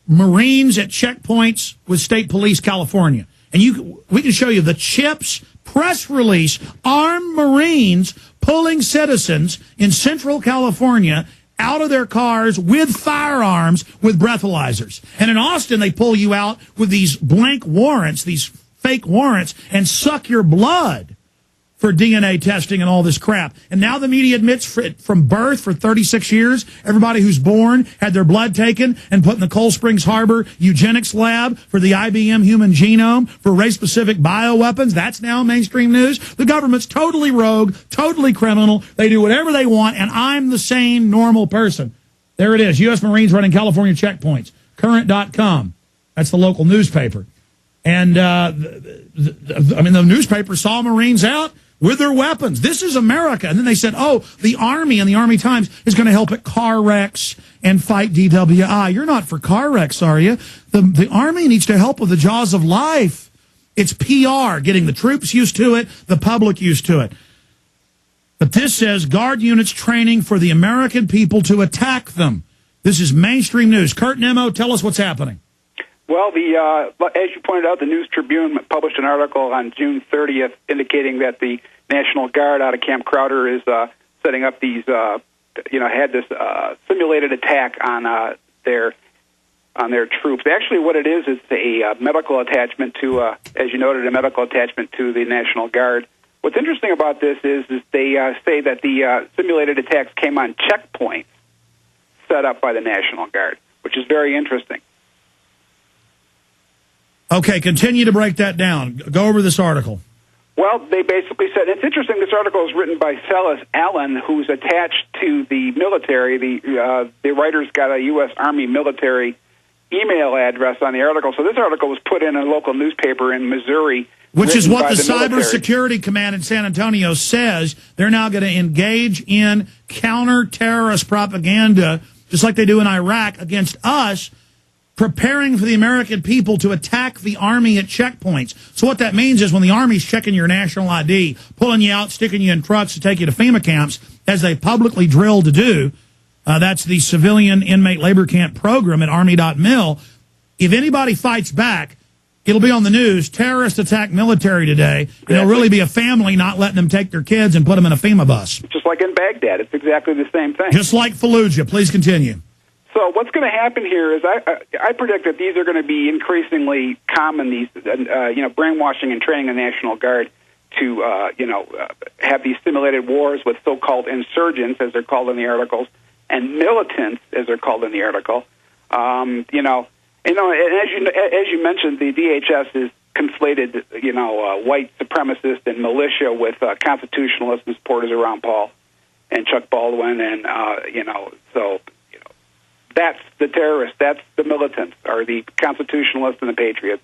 Marines at checkpoints with State Police California. And we can show you the CHIPS press release, armed Marines pulling citizens in Central California out of their cars with firearms with breathalyzers. And in Austin, they pull you out with these blank warrants, these fake warrants, and suck your blood for DNA testing and all this crap. And now the media admits from birth for 36 years, everybody who's born had their blood taken and put in the Cold Springs Harbor eugenics lab for the IBM human genome for race-specific bioweapons. That's now mainstream news. The government's totally rogue, totally criminal. They do whatever they want, and I'm the sane, normal person. There it is, U.S. Marines running California checkpoints. Current.com. That's the local newspaper. And, the newspaper saw Marines out with their weapons. This is America. And then they said, oh, the Army and the Army Times is going to help at car wrecks and fight DWI. You're not for car wrecks, are you? The Army needs to help with the jaws of life. It's PR, getting the troops used to it, the public used to it. But this says guard units training for the American people to attack them. This is mainstream news. Kurt Nemo, tell us what's happening. Well, as you pointed out, the News Tribune published an article on June 30th indicating that the National Guard out of Camp Crowder is setting up these, had this simulated attack on their troops. Actually, what it is a medical attachment to, as you noted, a medical attachment to the National Guard. What's interesting about this is they say that the simulated attacks came on checkpoints set up by the National Guard, which is very interesting. Okay, continue to break that down. Go over this article. Well, they basically said, it's interesting, this article is written by Celis Allen, who's attached to the military. The writers got a U.S. Army military email address on the article. So this article was put in a local newspaper in Missouri. Which is what the Cybersecurity Command in San Antonio says. They're now going to engage in counter-terrorist propaganda, just like they do in Iraq, against us, preparing for the American people to attack the Army at checkpoints. So what that means is when the Army's checking your national ID, pulling you out, sticking you in trucks to take you to FEMA camps, as they publicly drill to do, that's the Civilian Inmate Labor Camp Program at Army.mil. If anybody fights back, it'll be on the news, terrorist attack military today, and it'll really be a family not letting them take their kids and put them in a FEMA bus. Just like in Baghdad. It's exactly the same thing. Just like Fallujah. Please continue. So what's going to happen here is I predict that these are going to be increasingly common, these, brainwashing and training the National Guard to, have these simulated wars with so-called insurgents, as they're called in the articles, and militants, as they're called in the article. And as you mentioned, the DHS is conflated, white supremacist and militia with constitutionalists and supporters of Ron Paul and Chuck Baldwin, and that's the terrorists, that's the militants, are the constitutionalists and the patriots.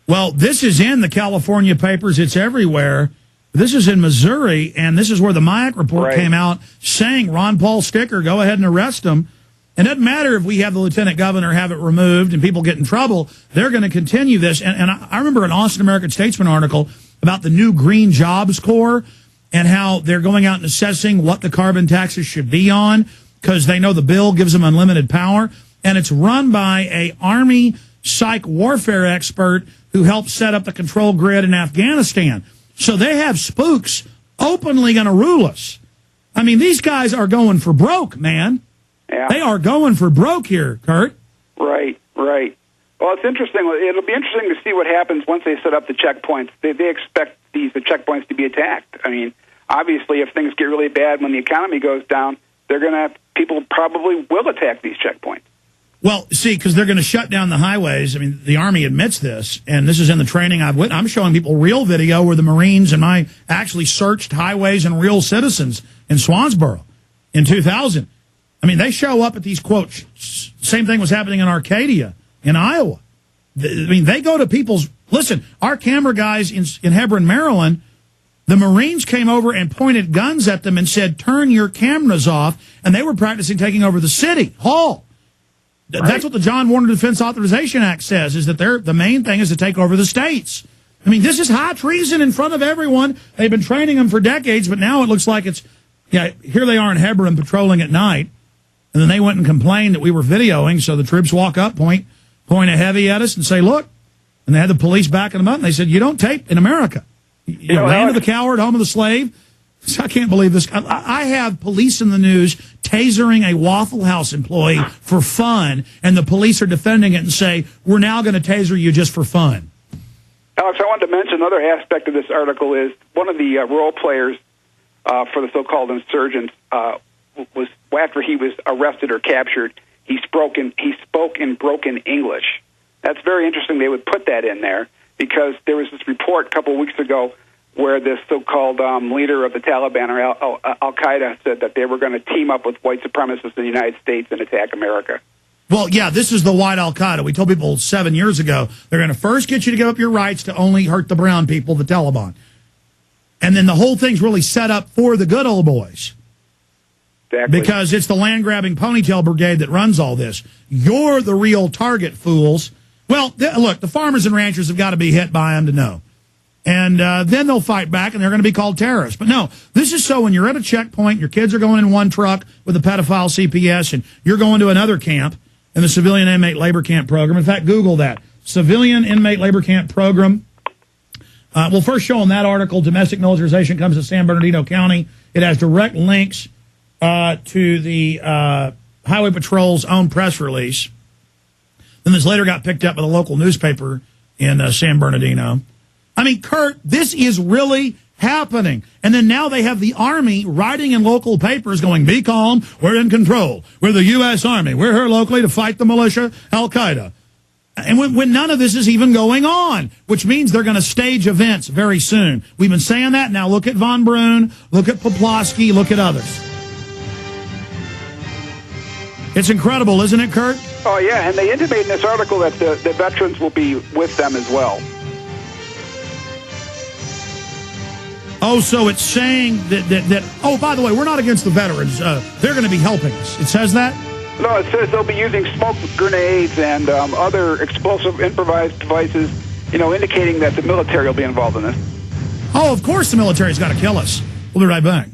Well, this is in the California papers. It's everywhere. This is in Missouri, and this is where the Mayak report came out saying Ron Paul sticker, go ahead and arrest him. And it doesn't matter if we have the lieutenant governor have it removed and people get in trouble. They're going to continue this. And I remember an Austin American Statesman article about the new Green Jobs Corps and how they're going out and assessing what the carbon taxes should be on, because they know the bill gives them unlimited power. And it's run by a Army psych warfare expert who helped set up the control grid in Afghanistan. So they have spooks openly going to rule us. I mean, these guys are going for broke, man. Yeah. They are going for broke here, Kurt. Right. Well, it's interesting. It'll be interesting to see what happens once they set up the checkpoints. They expect the checkpoints to be attacked. I mean, obviously, if things get really bad when the economy goes down, people probably will attack these checkpoints. Well, see, because they're going to shut down the highways. I mean, the Army admits this, and this is in the training I'm showing people real video where the Marines and I actually searched highways and real citizens in Swansboro in 2000. I mean, they show up at these quotes. Same thing was happening in Arcadia in Iowa. They go to people's, listen, our camera guys in Hebron, Maryland, the Marines came over and pointed guns at them and said, turn your cameras off, and they were practicing taking over the city hall. Right. That's what the John Warner Defense Authorization Act says, is that the main thing is to take over the states. I mean, this is high treason in front of everyone. They've been training them for decades, but now it looks like here they are in Hebron patrolling at night. And then they went and complained that we were videoing, so the troops walk up, point a heavy at us and say, look. And they had the police backing them up, and they said, you don't tape in America. You know, land of the coward, home of the slave. So I can't believe this. I have police in the news tasering a Waffle House employee for fun, and the police are defending it and say, we're now going to taser you just for fun. Alex, I wanted to mention another aspect of this article is one of the role players for the so-called insurgents was after he was arrested or captured, he spoke in broken English. That's very interesting. They would put that in there because there was this report a couple of weeks ago where this so-called leader of the Taliban or Al-Qaeda said that they were going to team up with white supremacists in the United States and attack America. Well, yeah, this is the white Al-Qaeda. We told people 7 years ago, they're going to first get you to give up your rights to only hurt the brown people, the Taliban. And then the whole thing's really set up for the good old boys. Exactly. Because it's the land-grabbing ponytail brigade that runs all this. You're the real target, fools. Well, look, the farmers and ranchers have got to be hit by them to know. And then they'll fight back, and they're going to be called terrorists. But no, this is so when you're at a checkpoint, your kids are going in one truck with a pedophile CPS, and you're going to another camp in the Civilian Inmate Labor Camp Program. In fact, Google that. Civilian Inmate Labor Camp Program. We'll first show them that article. Domestic militarization comes to San Bernardino County. It has direct links to the Highway Patrol's own press release. Then this later got picked up by the local newspaper in San Bernardino. I mean, Kurt, this is really happening. And then now they have the Army writing in local papers going, be calm, we're in control. We're the U.S. Army. We're here locally to fight the militia, Al-Qaeda. And when none of this is even going on, which means they're going to stage events very soon. We've been saying that. Now look at Von Brunn, look at Poplawski, look at others. It's incredible, isn't it, Kurt? Oh, yeah, and they intimate in this article that the veterans will be with them as well. Oh, so it's saying that oh, by the way, we're not against the veterans. They're going to be helping us. It says that? No, it says they'll be using smoke grenades and other explosive improvised devices, you know, indicating that the military will be involved in this. Oh, of course the military's got to kill us. We'll be right back.